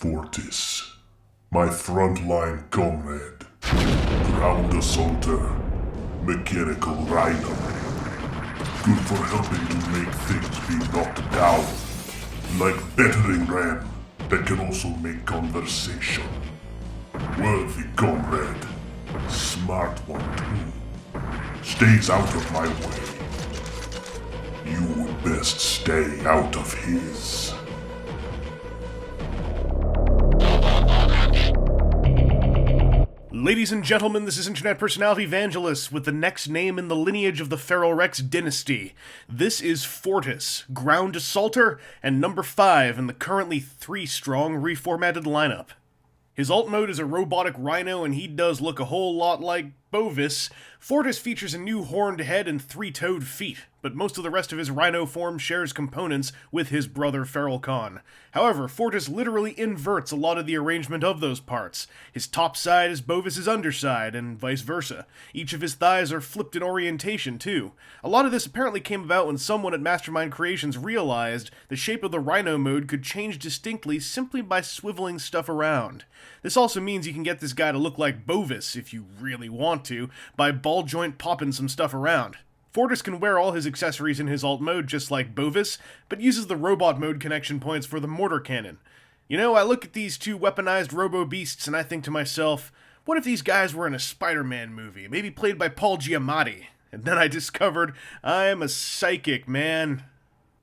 Fortis, my frontline comrade, ground assaulter, mechanical Rhino. Good for helping to make things be knocked down, like battering ram that can also make conversation. Worthy comrade, smart one too, stays out of my way. You would best stay out of his. Ladies and gentlemen, this is internet personality Vangelus with the next name in the lineage of the Ferociously dynasty. This is Fortis, ground assaulter, and number 5 in the currently 3-strong reformatted lineup. His alt mode is a robotic Rhino, and he does look a whole lot like Bovis. Fortis features a new horned head and 3-toed feet, but most of the rest of his Rhino form shares components with his brother Ferocon. However, Fortis literally inverts a lot of the arrangement of those parts. His top side is Bovis's underside, and vice versa. Each of his thighs are flipped in orientation, too. A lot of this apparently came about when someone at Mastermind Creations realized the shape of the Rhino mode could change distinctly simply by swiveling stuff around. This also means you can get this guy to look like Bovis, if you really want to, by ball joint popping some stuff around. Fortis can wear all his accessories in his alt mode just like Bovis, but uses the robot mode connection points for the mortar cannon. You know, I look at these two weaponized robo-beasts and I think to myself, what if these guys were in a Spider-Man movie, maybe played by Paul Giamatti? And then I discovered I'm a psychic, man.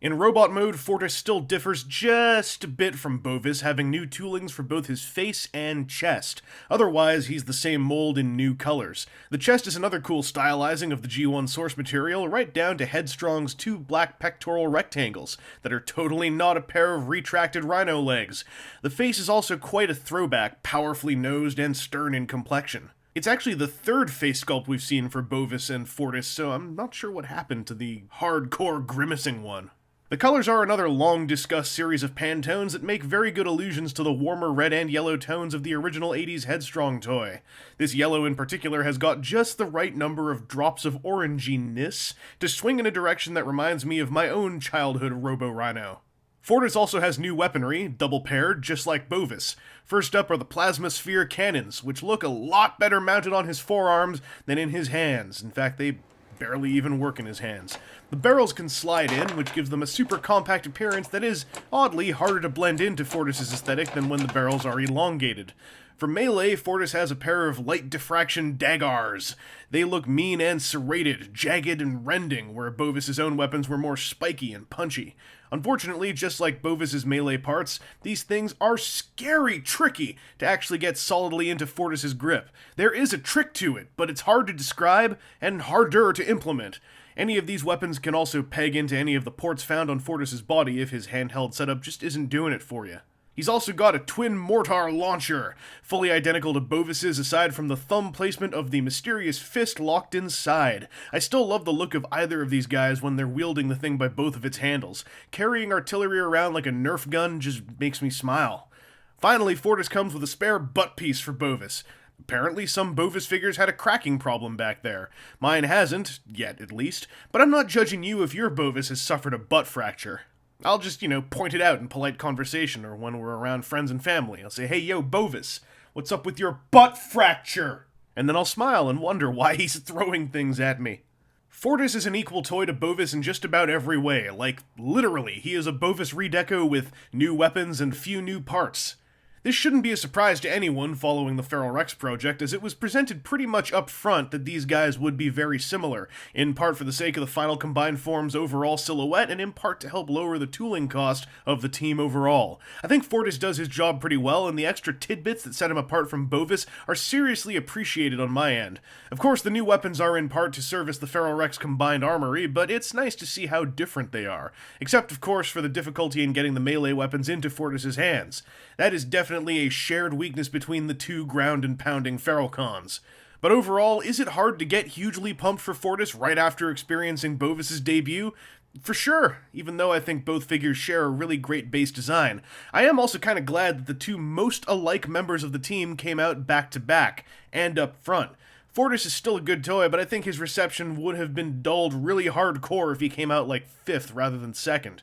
In robot mode, Fortis still differs just a bit from Bovis, having new toolings for both his face and chest. Otherwise, he's the same mold in new colors. The chest is another cool stylizing of the G1 source material, right down to Headstrong's 2 black pectoral rectangles that are totally not a pair of retracted Rhino legs. The face is also quite a throwback, powerfully nosed and stern in complexion. It's actually the 3rd face sculpt we've seen for Bovis and Fortis, so I'm not sure what happened to the hardcore grimacing one. The colors are another long-discussed series of Pantones that make very good allusions to the warmer red and yellow tones of the original 80s Headstrong toy. This yellow in particular has got just the right number of drops of oranginess to swing in a direction that reminds me of my own childhood Robo-Rhino. Fortis also has new weaponry, double-paired, just like Bovis. First up are the plasma sphere cannons, which look a lot better mounted on his forearms than in his hands. In fact, they barely even work in his hands. The barrels can slide in, which gives them a super compact appearance that is, oddly, harder to blend into Fortis' aesthetic than when the barrels are elongated. For melee, Fortis has a pair of light diffraction daggars. They look mean and serrated, jagged and rending, where Bovis' own weapons were more spiky and punchy. Unfortunately, just like Bovis' melee parts, these things are scary tricky to actually get solidly into Fortis' grip. There is a trick to it, but it's hard to describe and harder to implement. Any of these weapons can also peg into any of the ports found on Fortis' body if his handheld setup just isn't doing it for you. He's also got a twin mortar launcher, fully identical to Bovis's aside from the thumb placement of the mysterious fist locked inside. I still love the look of either of these guys when they're wielding the thing by both of its handles. Carrying artillery around like a Nerf gun just makes me smile. Finally, Fortis comes with a spare butt piece for Bovis. Apparently, some Bovis figures had a cracking problem back there. Mine hasn't, yet at least, but I'm not judging you if your Bovis has suffered a butt fracture. I'll just, point it out in polite conversation or when we're around friends and family. I'll say, hey, yo, Bovis, what's up with your butt fracture? And then I'll smile and wonder why he's throwing things at me. Fortis is an equal toy to Bovis in just about every way. Like, literally, he is a Bovis redeco with new weapons and few new parts. This shouldn't be a surprise to anyone following the Feral Rex project, as it was presented pretty much up front that these guys would be very similar, in part for the sake of the final combined form's overall silhouette, and in part to help lower the tooling cost of the team overall. I think Fortis does his job pretty well, and the extra tidbits that set him apart from Bovis are seriously appreciated on my end. Of course, the new weapons are in part to service the Feral Rex combined armory, but it's nice to see how different they are. Except, of course, for the difficulty in getting the melee weapons into Fortis' hands. That is definitely a shared weakness between the two ground and pounding Ferocons. But overall, is it hard to get hugely pumped for Fortis right after experiencing Bovis' debut? For sure, even though I think both figures share a really great base design. I am also kind of glad that the two most alike members of the team came out back to back, and up front. Fortis is still a good toy, but I think his reception would have been dulled really hardcore if he came out like 5th rather than 2nd.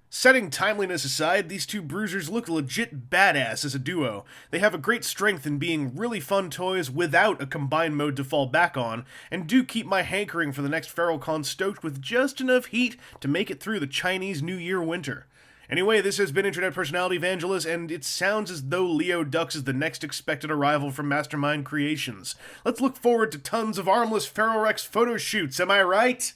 Setting timeliness aside, these two bruisers look legit badass as a duo. They have a great strength in being really fun toys without a combined mode to fall back on, and do keep my hankering for the next FeralCon stoked with just enough heat to make it through the Chinese New Year winter. Anyway, this has been Internet Personality Vangelus, and it sounds as though Leo Dux is the next expected arrival from Mastermind Creations. Let's look forward to tons of armless Ferorex photo shoots, am I right?